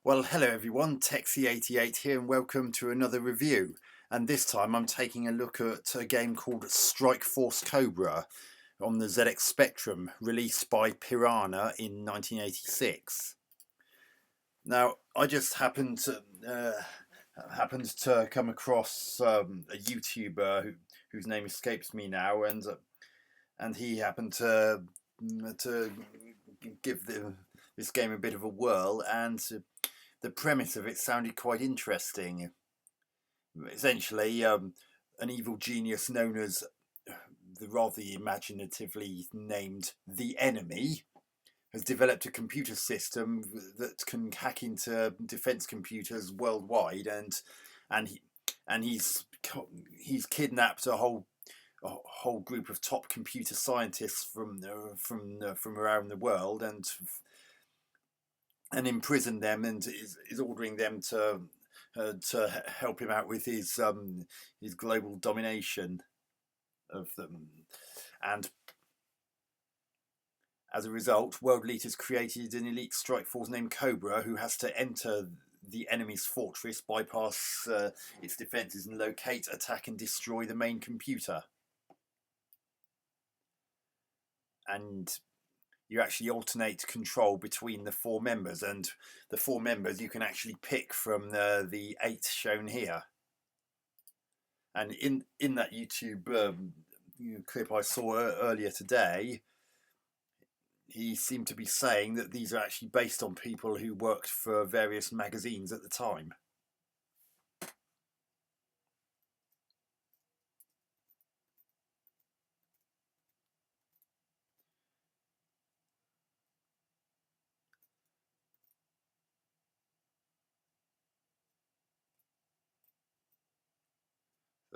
Well, hello everyone, Texie88 here and welcome to another review. And this time I'm taking a look at a game called Strike Force Cobra on the ZX Spectrum, released by Piranha in 1986. Now, I just happened to come across a YouTuber whose name escapes me now, and he happened to give this game a bit of a whirl, and the premise of it sounded quite interesting. Essentially, an evil genius known as the rather imaginatively named The Enemy has developed a computer system that can hack into defense computers worldwide, and he and he's kidnapped a whole group of top computer scientists from around the world and imprisoned them, and is ordering them to help him out with his global domination of them. And as a result, World Leaders created an elite strike force named Cobra, who has to enter the enemy's fortress, bypass its defences, and locate, attack, and destroy the main computer. And you actually alternate control between the four members, and the four members you can actually pick from the 8 shown here. And in that YouTube clip I saw earlier today, he seemed to be saying that these are actually based on people who worked for various magazines at the time.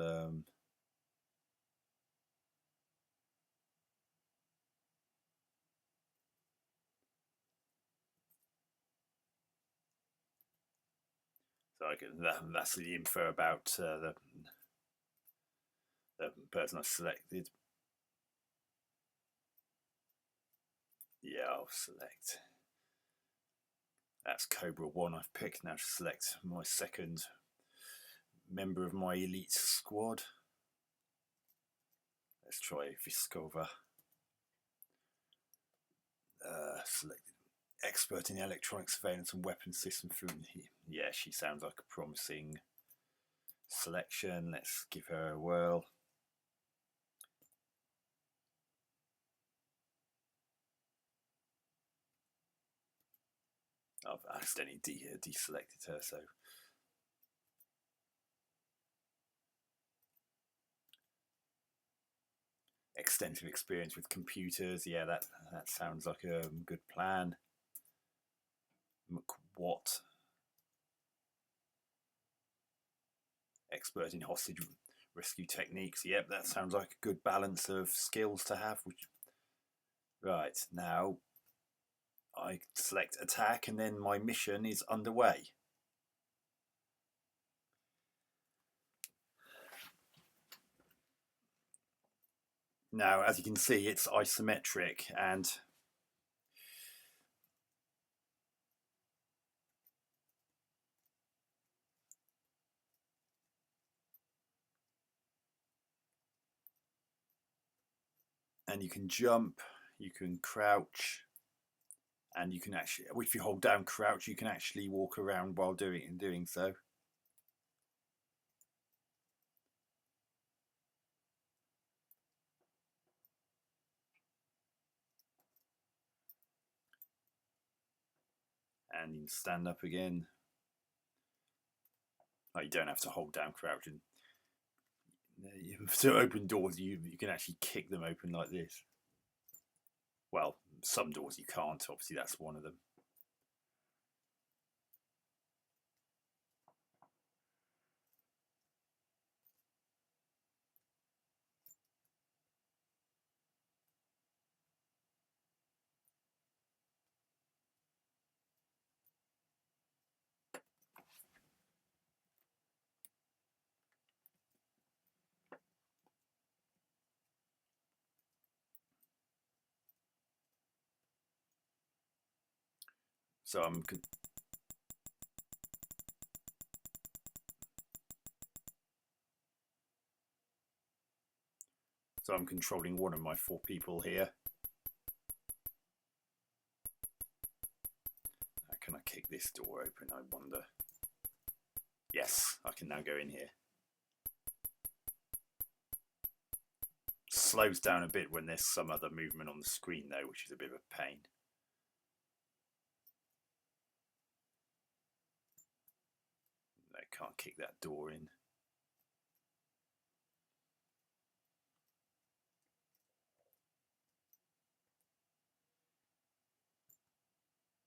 Um, that's the info about the person I selected. Yeah, I'll select. That's Cobra 1 I've picked. Now to select my second member of my elite squad. Let's try Viscova. Selected expert in electronic surveillance and weapons system fluent. Yeah, she sounds like a promising selection. Let's give her a whirl. I've accidentally deselected her, so extensive experience with computers. Yeah, that sounds like a good plan. McWatt, expert in hostage rescue techniques. Yep, that sounds like a good balance of skills to have. Right, now I select attack, and then my mission is underway. Now, as you can see, it's isometric, and you can jump, you can crouch, and you can actually, if you hold down crouch, you can actually walk around while doing so. And you can stand up again. Oh, you don't have to hold down crouch. And to open doors, you can actually kick them open like this. Well, some doors you can't. Obviously, that's one of them. So So I'm controlling one of my 4 people here. How can I kick this door open, I wonder? Yes, I can now go in here. Slows down a bit when there's some other movement on the screen though, which is a bit of a pain. I can't kick that door in.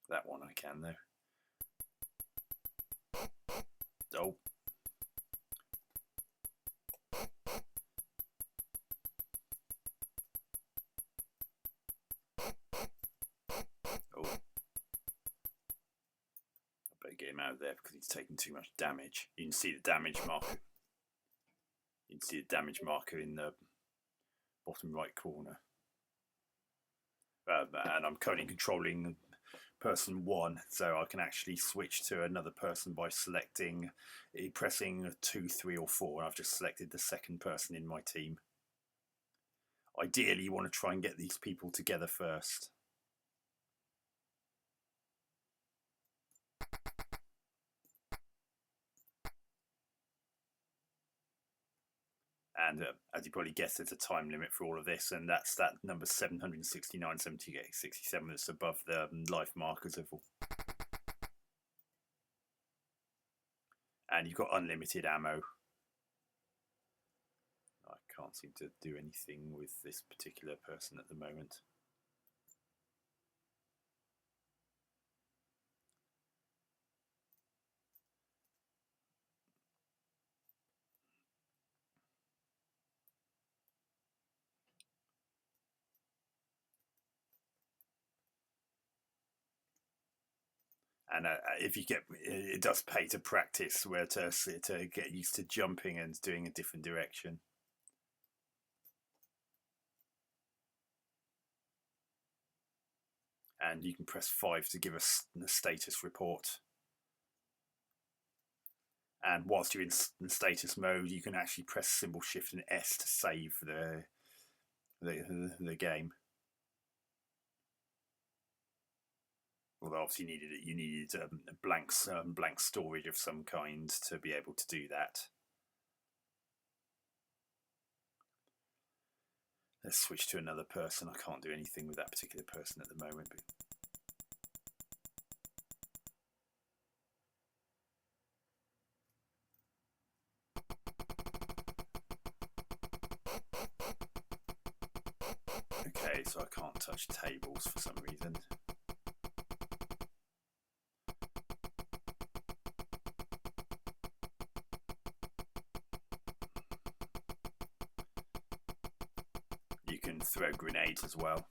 That one I can though. Oh. Oh. I better get him out of there because he's taking too much damage. You can see the damage marker. You can see the damage marker in the bottom right corner. And I'm currently controlling person 1, so I can actually switch to another person by pressing 2, 3 or 4, and I've just selected the second person in my team. Ideally you want to try and get these people together first. And as you probably guessed, there's a time limit for all of this, and that's that number 769, 78, 67 that's above the life markers of all. And you've got unlimited ammo. I can't seem to do anything with this particular person at the moment. And if you get, it does pay to practice where to get used to jumping and doing a different direction. And you can press 5 to give us a status report. And whilst you're in the status mode, you can actually press symbol shift and S to save the game. Although obviously you needed blank storage of some kind to be able to do that. Let's switch to another person. I can't do anything with that particular person at the moment. Okay, so I can't touch tables for some reason. You can throw grenades as well.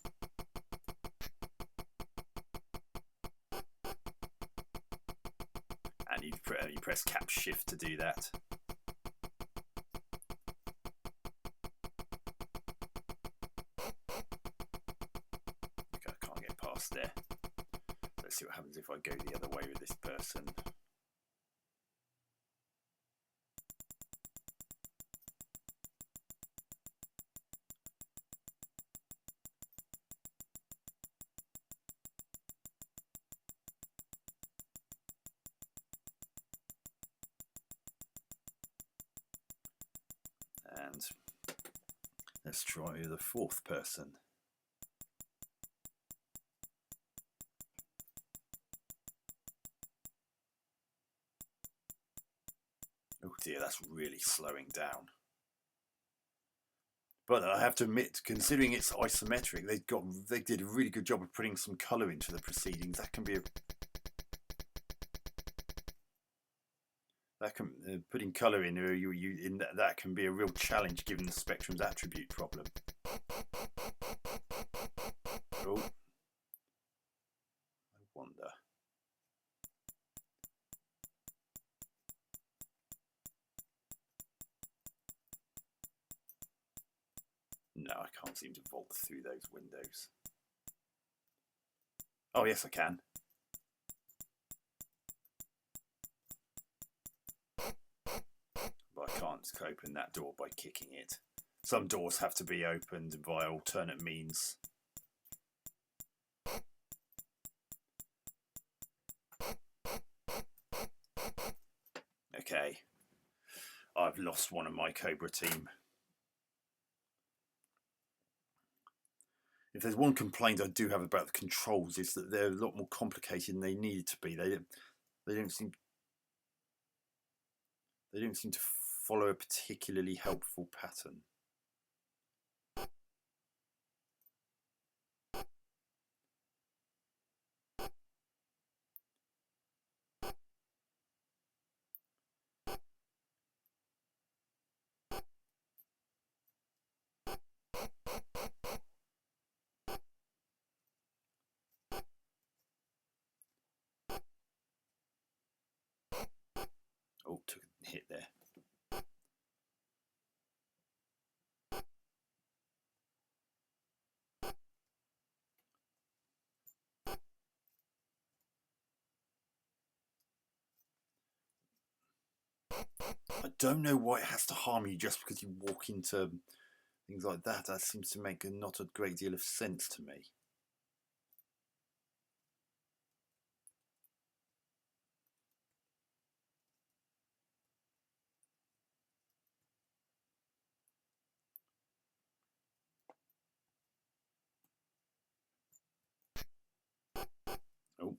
And you press cap shift to do that. Okay, I can't get past there. Let's see what happens if I go the other way with this person. And let's try the 4th person. Oh dear, that's really slowing down. But I have to admit, considering it's isometric, they did a really good job of putting some colour into the proceedings. That can be putting colour in that can be a real challenge given the spectrum's attribute problem. Oh, I wonder. No, I can't seem to vault through those windows. Oh yes, I can. But I can't open that door by kicking it. Some doors have to be opened via alternate means. Okay, I've lost one of my Cobra team. If there's one complaint I do have about the controls, is that they're a lot more complicated than they needed to be. They don't seem to follow a particularly helpful pattern. Oh, took a hit there. I don't know why it has to harm you just because you walk into things like that. That seems to make not a great deal of sense to me. Oh.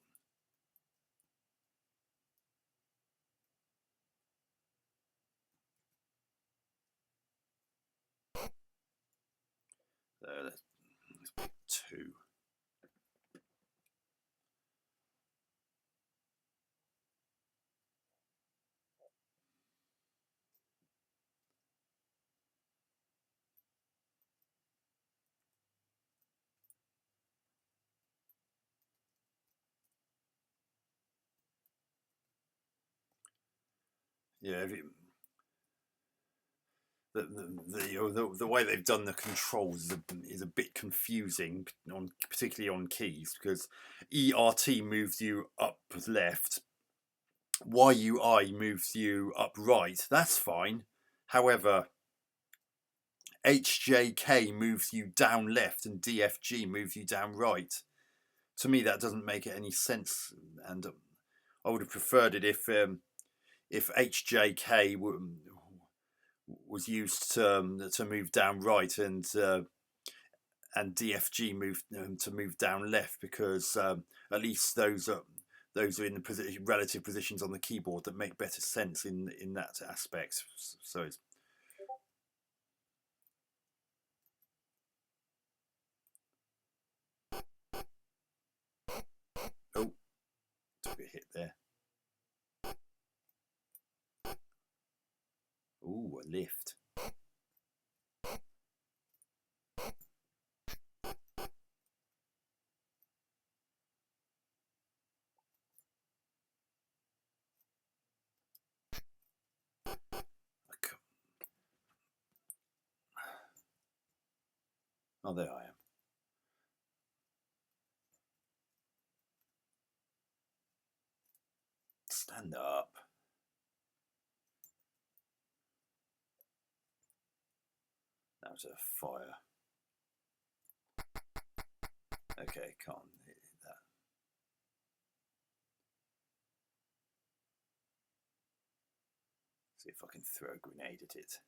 Let's pick 2. Yeah, the way they've done the controls is a bit confusing, particularly on keys, because ERT moves you up left, YUI moves you up right. That's fine. However, HJK moves you down left and DFG moves you down right. To me, that doesn't make any sense, and I would have preferred it if HJK was used to move down right, and DFG moved to move down left, because at least those are in the relative positions on the keyboard that make better sense in that aspect. So it's oh, took a hit there. Ooh, a lift. Oh, there I am. Stand up. That was a fire. Okay, can't hit that. See if I can throw a grenade at it.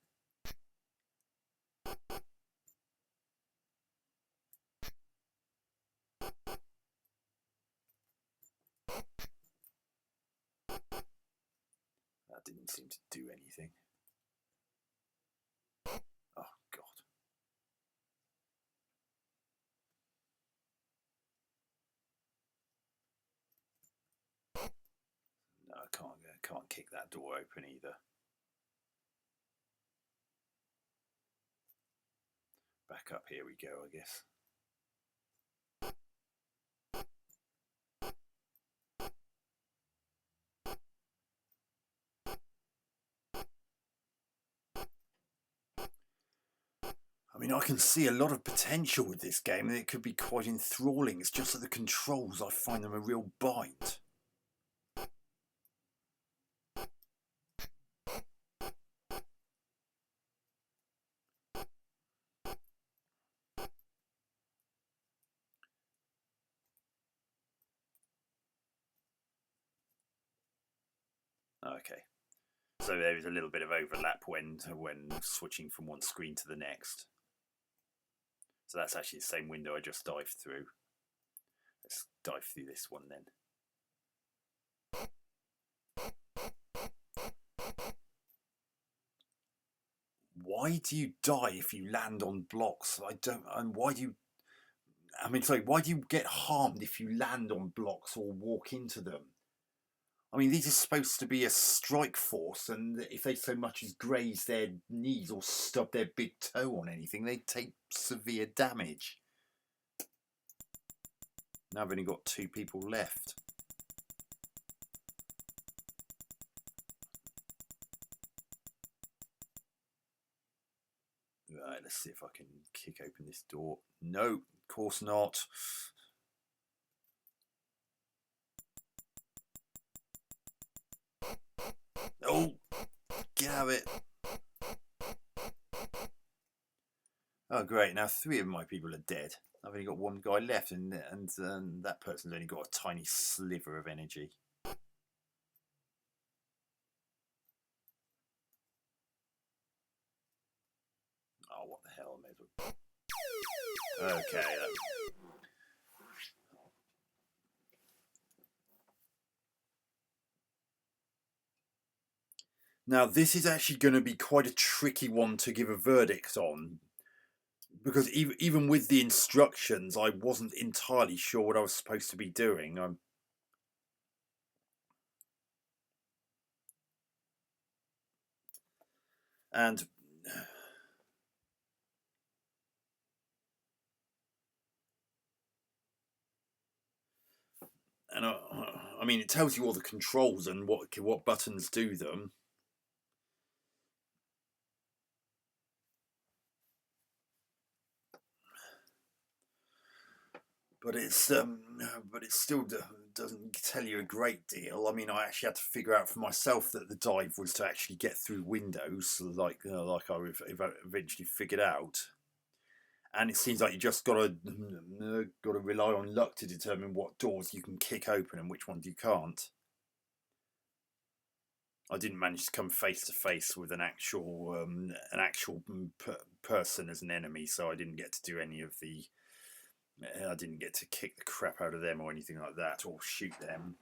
That didn't seem to do anything. Oh, God. No, I can't kick that door open either. Back up, here we go, I guess. I mean, I can see a lot of potential with this game, and it could be quite enthralling. It's just that the controls, I find them a real bite. Okay. So there is a little bit of overlap when switching from one screen to the next. So that's actually the same window I just dived through. Let's dive through this one then. Why do you die if you land on blocks? I don't. And why do you? I mean, sorry. Why do you get harmed if you land on blocks or walk into them? I mean, these are supposed to be a strike force, and if they so much as graze their knees or stub their big toe on anything, they take severe damage. Now I've only got 2 people left. Right, let's see if I can kick open this door. No, of course not. Oh, get out of it. Oh, great. Now 3 of my people are dead. I've only got 1 guy left, and that person's only got a tiny sliver of energy. Oh, what the hell? Okay. Now, this is actually going to be quite a tricky one to give a verdict on, because even with the instructions, I wasn't entirely sure what I was supposed to be doing. And I mean, it tells you all the controls and what buttons do them. But it still doesn't tell you a great deal. I mean, I actually had to figure out for myself that the dive was to actually get through windows, like I eventually figured out. And it seems like you just got to rely on luck to determine what doors you can kick open and which ones you can't. I didn't manage to come face to face with an actual person as an enemy, so I didn't get to do any of the. I didn't get to kick the crap out of them or anything like that, or shoot them.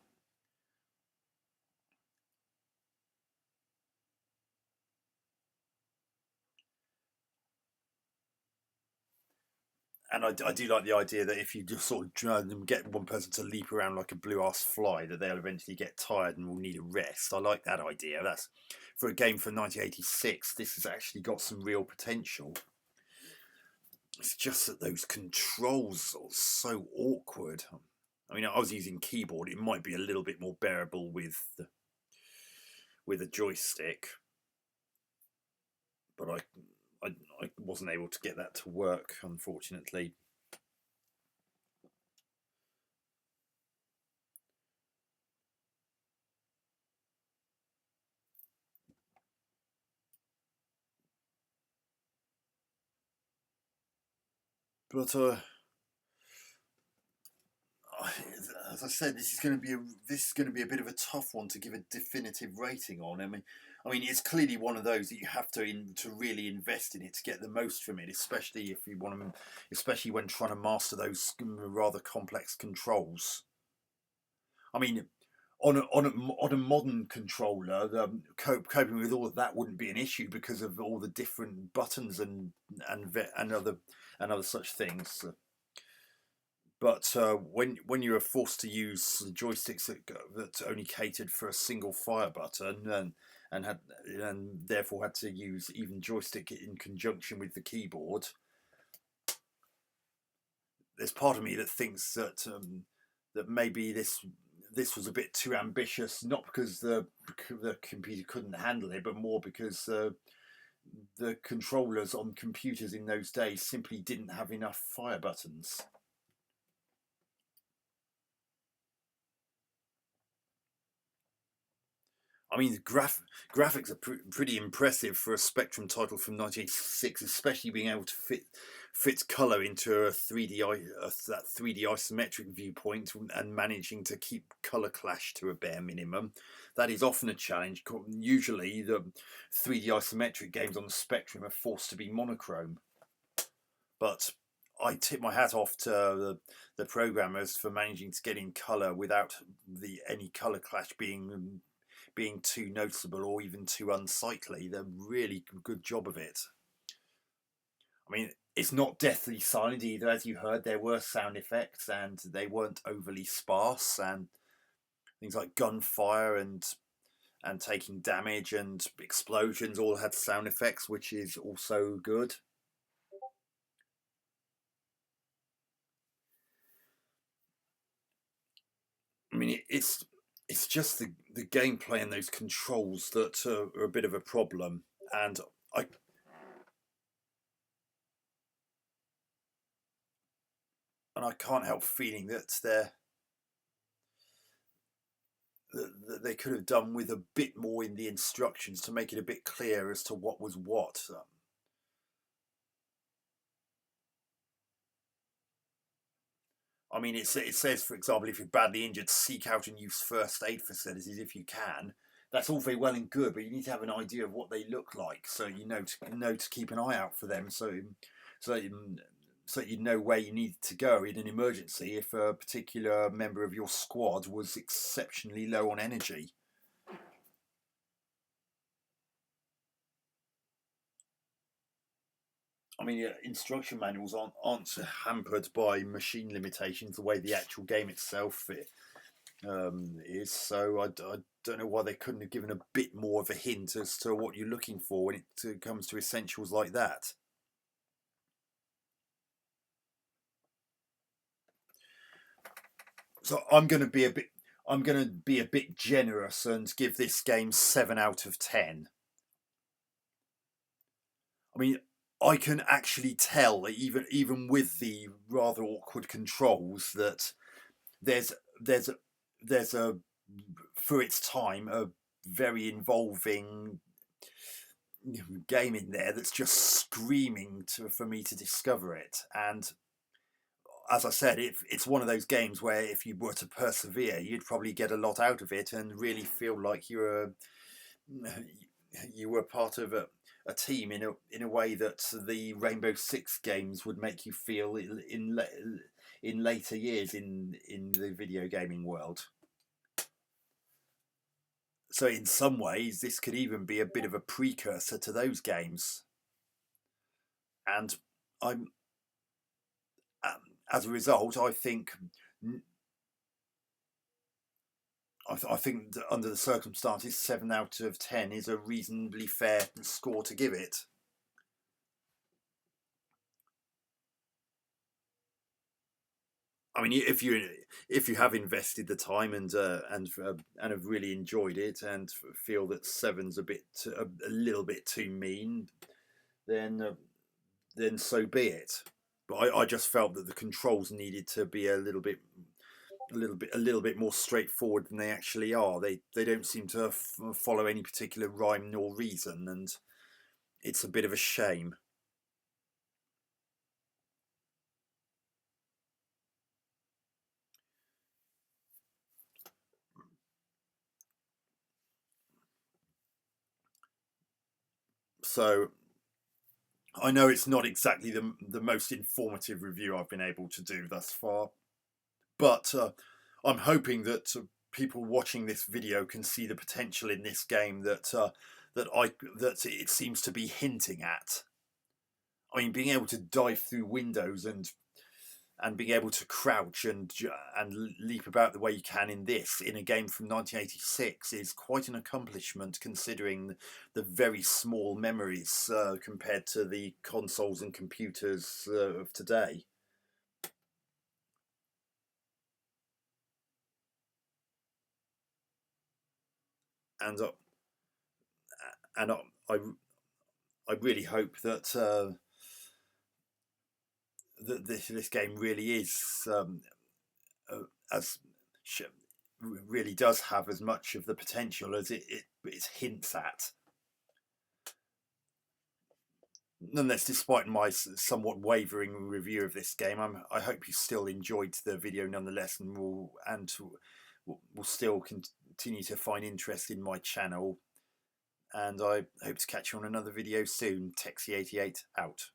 And I do like the idea that if you just sort of get one person to leap around like a blue-ass fly, that they'll eventually get tired and will need a rest. I like that idea. That's for a game from 1986. This has actually got some real potential. It's just that those controls are so awkward. I mean, I was using keyboard. It might be a little bit more bearable with a joystick, but I wasn't able to get that to work, unfortunately. But as I said, this is going to be a bit of a tough one to give a definitive rating on. I mean, it's clearly one of those that you have to really invest in it to get the most from it, especially if you want to, especially when trying to master those rather complex controls. I mean, on a modern controller, coping with all of that wouldn't be an issue because of all the different buttons and other such things. But when you are forced to use joysticks that only catered for a single fire button and therefore had to use even joystick in conjunction with the keyboard, there's part of me that thinks that maybe this was a bit too ambitious, not because the computer couldn't handle it, but more because the controllers on computers in those days simply didn't have enough fire buttons. I mean, the graphics are pretty impressive for a Spectrum title from 1986, especially being able to fit color into a 3D isometric viewpoint and managing to keep color clash to a bare minimum. That is often a challenge. Usually, the 3D isometric games on the Spectrum are forced to be monochrome, but I tip my hat off to the programmers for managing to get in color without any color clash being too noticeable or even too unsightly. They're really good job of it. I mean, it's not deathly silent either. As you heard, there were sound effects and they weren't overly sparse, and things like gunfire and taking damage and explosions all had sound effects, which is also good. I mean, it's just the gameplay and those controls that are a bit of a problem, and I I can't help feeling that they could have done with a bit more in the instructions to make it a bit clear as to what was what. I mean, it says, for example, if you're badly injured, seek out and use first aid facilities if you can. That's all very well and good, but you need to have an idea of what they look like, so you know to keep an eye out for them, so so you know where you need to go in an emergency if a particular member of your squad was exceptionally low on energy. I mean, instruction manuals aren't hampered by machine limitations the way the actual game itself is. So I don't know why they couldn't have given a bit more of a hint as to what you're looking for when it comes to essentials like that. So I'm going to be a bit generous and give this game 7 out of 10. I mean, I can actually tell that even with the rather awkward controls that there's there's there's a for its time a very involving game in there that's just screaming for me to discover it. And as I said, it's one of those games where if you were to persevere, you'd probably get a lot out of it and really feel like you were part of a team in a way that the Rainbow Six games would make you feel in later years in the video gaming world. So in some ways, this could even be a bit of a precursor to those games. And I'm as a result, I think that under the circumstances, 7 out of 10 is a reasonably fair score to give it. I mean, if you have invested the time and have really enjoyed it and feel that seven's a little bit too mean, then then so be it. But I just felt that the controls needed to be a little bit more straightforward than they actually are. They don't seem to follow any particular rhyme nor reason, and it's a bit of a shame. So I know it's not exactly the most informative review I've been able to do thus far, but I'm hoping that people watching this video can see the potential in this game that it seems to be hinting at. I mean, being able to dive through windows and being able to crouch and leap about the way you can in a game from 1986 is quite an accomplishment considering the very small memories compared to the consoles and computers of today. And and I I really hope that this game really is as really does have as much of the potential as it hints at. Nonetheless, despite my somewhat wavering review of this game, I hope you still enjoyed the video nonetheless, and will still continue to find interest in my channel. And I hope to catch you on another video soon. Texie88 out.